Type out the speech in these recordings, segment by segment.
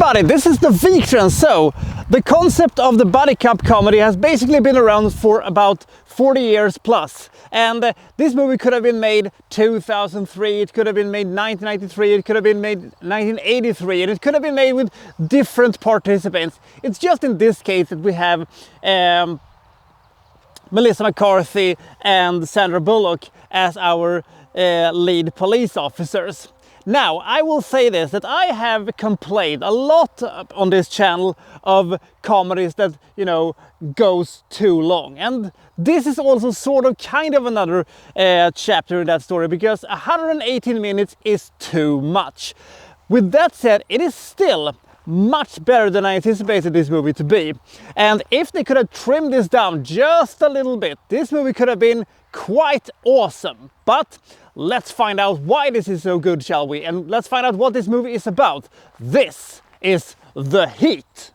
everybody, this is the Victron. So, the concept of the buddy cop comedy has basically been around for about 40 years plus. And this movie could have been made 2003, it could have been made 1993, it could have been made 1983, and it could have been made with different participants. It's just in this case that we have Melissa McCarthy and Sandra Bullock as our lead police officers. Now, I will say this, that I have complained a lot on this channel of comedies that, you know, goes too long. And this is also sort of kind of another chapter in that story, because 118 minutes is too much. With that said, it is still much better than I anticipated this movie to be. And if they could have trimmed this down just a little bit, this movie could have been quite awesome. But let's find out why this is so good, shall we? And let's find out what this movie is about. This is The Heat.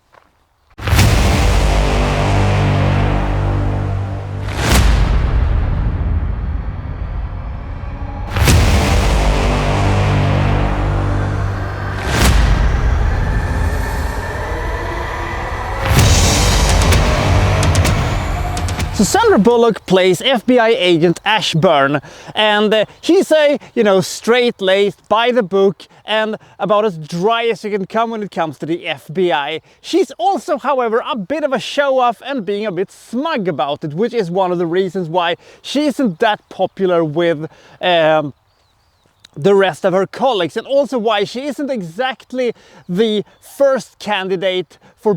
So Sandra Bullock plays FBI agent Ashburn, and she's a, you know, straight-laced, by the book, and about as dry as you can come when it comes to the FBI. She's also, however, a bit of a show-off and being a bit smug about it, which is one of the reasons why she isn't that popular with the rest of her colleagues, and also why she isn't exactly the first candidate for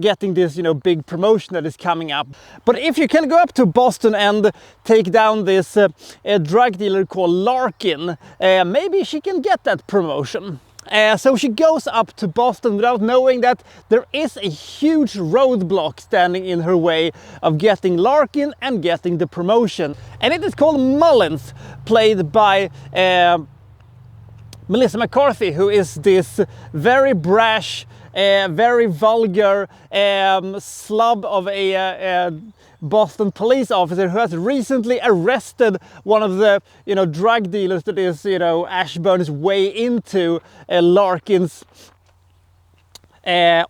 getting this, you know, big promotion that is coming up. But if you can go up to Boston and take down this drug dealer called Larkin, maybe she can get that promotion. So she goes up to Boston without knowing that there is a huge roadblock standing in her way of getting Larkin and getting the promotion. And it is called Mullins, played by Melissa McCarthy, who is this very brash, very vulgar slub of a Boston police officer who has recently arrested one of the, you know, drug dealers that is, you know, Ashburn's way into Larkin's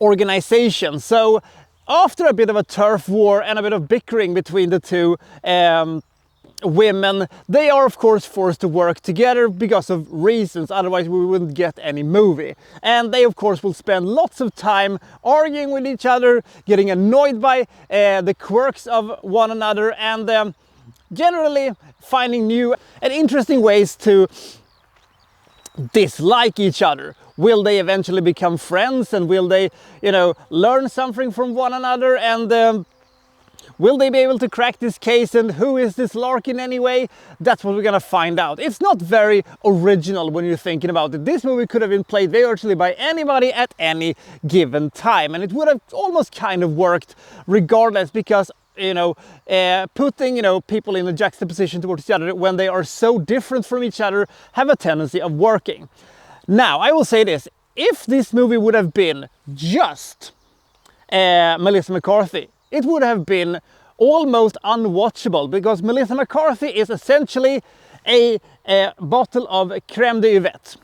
organization. So after a bit of a turf war and a bit of bickering between the two women, they are of course forced to work together because of reasons, otherwise we wouldn't get any movie. And they of course will spend lots of time arguing with each other, getting annoyed by the quirks of one another, and generally finding new and interesting ways to dislike each other. Will they eventually become friends, and will they, you know, learn something from one another, and will they be able to crack this case, and who is this Larkin anyway? That's what we're gonna find out. It's not very original when you're thinking about it. This movie could have been played virtually by anybody at any given time, and it would have almost kind of worked regardless, because, you know, putting, you know, people in a juxtaposition towards each other when they are so different from each other have a tendency of working. Now, I will say this, if this movie would have been just Melissa McCarthy, it would have been almost unwatchable, because Melissa McCarthy is essentially a bottle of crème de yvette.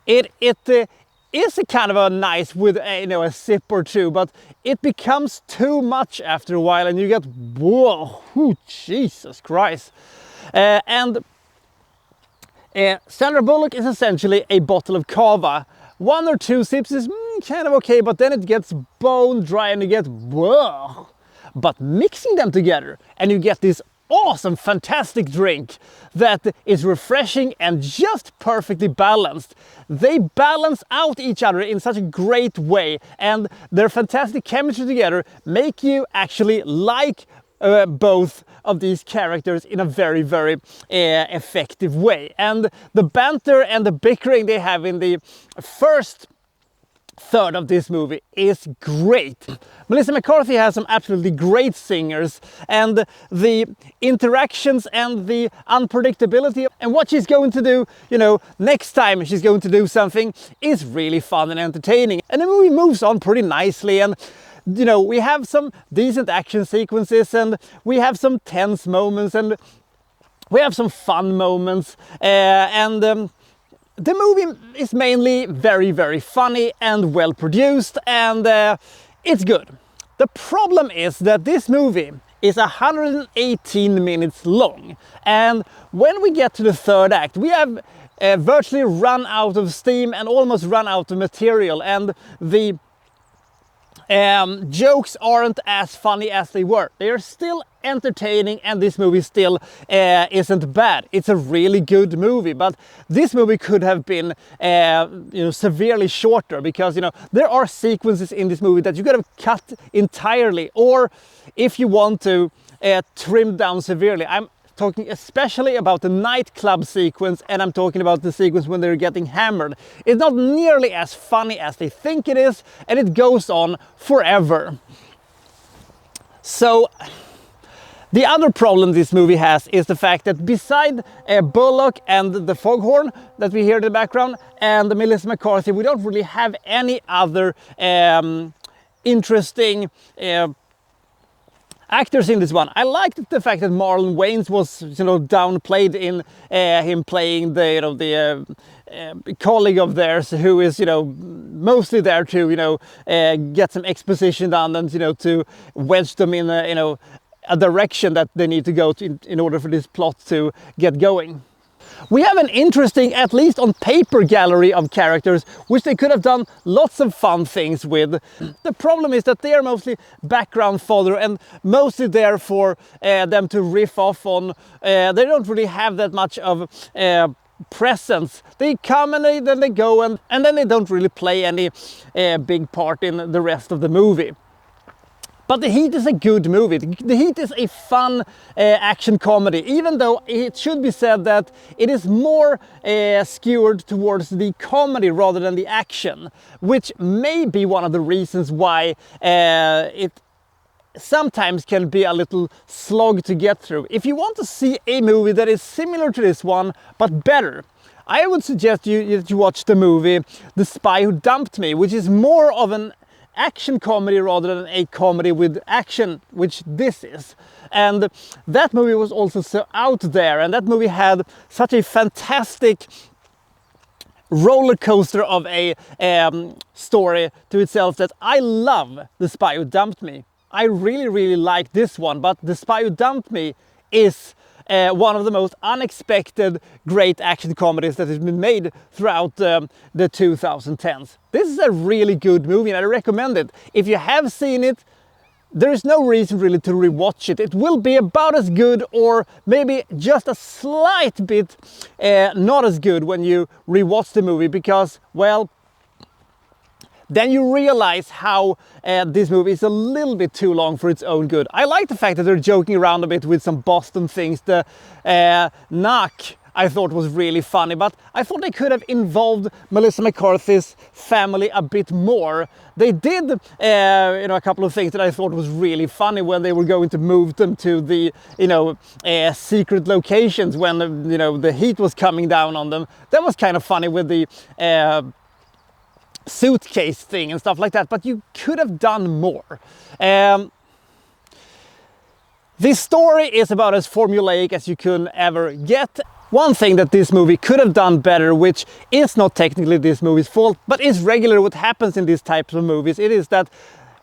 It is a kind of a nice with a, you know, a sip or two, but it becomes too much after a while, and you get, whoa, Jesus Christ. Sandra Bullock is essentially a bottle of cava. One or two sips is kind of okay, but then it gets bone dry and you get, whoa. But mixing them together and you get this awesome, fantastic drink that is refreshing and just perfectly balanced. They balance out each other in such a great way, and their fantastic chemistry together make you actually like both of these characters in a very, very effective way. And the banter and the bickering they have in the first third of this movie is great. Melissa McCarthy has some absolutely great singers, and the interactions and the unpredictability and what she's going to do, you know, next time she's going to do something is really fun and entertaining. And the movie moves on pretty nicely, and you know, we have some decent action sequences, and we have some tense moments, and we have some fun moments, and the movie is mainly very, very funny and well produced, and it's good. The problem is that this movie is 118 minutes long, and when we get to the third act, we have virtually run out of steam and almost run out of material, and the jokes aren't as funny as they were. They are still entertaining, and this movie still isn't bad. It's a really good movie, but this movie could have been severely shorter, because there are sequences in this movie that you could have cut entirely, or if you want to trim down severely. I'm talking especially about the nightclub sequence, and I'm talking about the sequence when they're getting hammered. It's not nearly as funny as they think it is, and it goes on forever. So the other problem this movie has is the fact that beside Bullock and the foghorn that we hear in the background and Melissa McCarthy, we don't really have any other interesting actors in this one. I liked the fact that Marlon Wayans was, downplayed in him playing the colleague of theirs who is, mostly there to, get some exposition done and, to wedge them in a direction that they need to go to in order for this plot to get going. We have an interesting, at least on paper, gallery of characters, which they could have done lots of fun things with. The problem is that they are mostly background fodder and mostly there for them to riff off on. They don't really have that much of presence. They come and then they go, and then they don't really play any big part in the rest of the movie. But The Heat is a good movie. The Heat is a fun action comedy, even though it should be said that it is more skewed towards the comedy rather than the action, which may be one of the reasons why it sometimes can be a little slog to get through. If you want to see a movie that is similar to this one, but better, I would suggest you watch the movie The Spy Who Dumped Me, which is more of an action comedy rather than a comedy with action, which this is. And that movie was also so out there, and that movie had such a fantastic roller coaster of a story to itself that I love The Spy Who Dumped Me. I really, really like this one, but The Spy Who Dumped Me is one of the most unexpected great action comedies that has been made throughout the 2010s. This is a really good movie, and I recommend it. If you have seen it, there is no reason really to rewatch it. It will be about as good, or maybe just a slight bit not as good when you rewatch the movie, because, well, then you realize how this movie is a little bit too long for its own good. I like the fact that they're joking around a bit with some Boston things. The knock I thought was really funny, but I thought they could have involved Melissa McCarthy's family a bit more. They did a couple of things that I thought was really funny when they were going to move them to the secret locations when the heat was coming down on them. That was kind of funny with the suitcase thing and stuff like that, but you could have done more. This story is about as formulaic as you could ever get. One thing that this movie could have done better, which is not technically this movie's fault, but is regularly what happens in these types of movies, it is that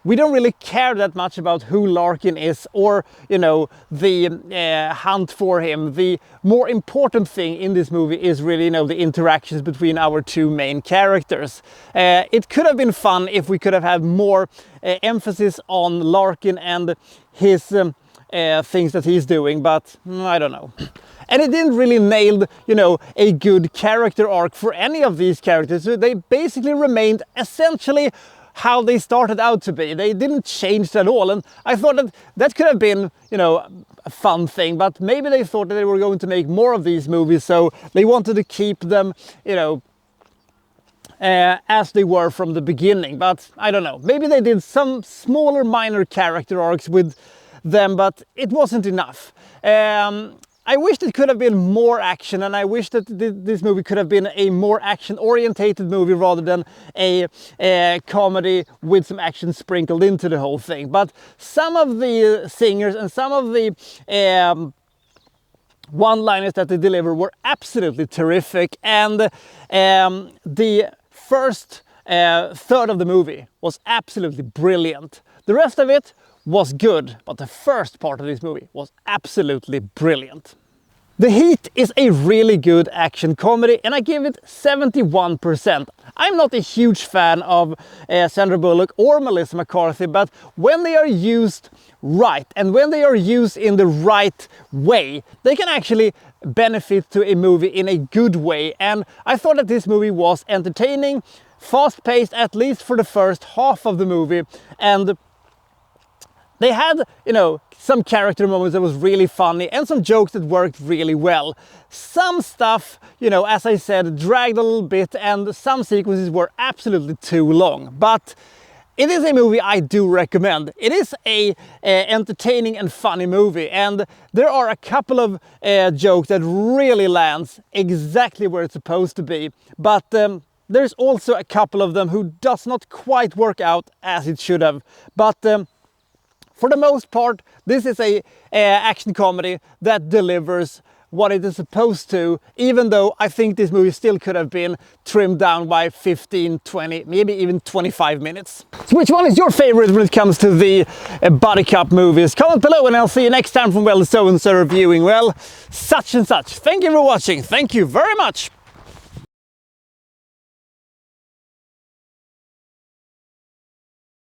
we don't really care that much about who Larkin is, or, the hunt for him. The more important thing in this movie is really, the interactions between our two main characters. It could have been fun if we could have had more emphasis on Larkin and his things that he's doing, but I don't know. And it didn't really nail, a good character arc for any of these characters. So they basically remained essentially how they started out to be. They didn't change at all, and I thought that could have been, a fun thing, but maybe they thought that they were going to make more of these movies, so they wanted to keep them, as they were from the beginning. But I don't know, maybe they did some smaller minor character arcs with them, but it wasn't enough. I wished it could have been more action, and I wish that this movie could have been a more action-orientated movie rather than a comedy with some action sprinkled into the whole thing. But some of the singers and some of the one-liners that they deliver were absolutely terrific, and the first third of the movie was absolutely brilliant. The rest of it was good, but the first part of this movie was absolutely brilliant. The Heat is a really good action comedy, and I give it 71%. I'm not a huge fan of Sandra Bullock or Melissa McCarthy, but when they are used right and when they are used in the right way, they can actually benefit to a movie in a good way. And I thought that this movie was entertaining, fast-paced, at least for the first half of the movie, and they had, you know, some character moments that was really funny and some jokes that worked really well. Some stuff, you know, as I said, dragged a little bit, and some sequences were absolutely too long. But it is a movie I do recommend. It is a entertaining and funny movie, and there are a couple of jokes that really lands exactly where it's supposed to be. But there's also a couple of them who does not quite work out as it should have. But for the most part, this is a action comedy that delivers what it is supposed to, even though I think this movie still could have been trimmed down by 15, 20, maybe even 25 minutes. So which one is your favorite when it comes to the buddy cop movies? Comment below, and I'll see you next time from, well, so-and-so reviewing, well, such and such. Thank you for watching. Thank you very much.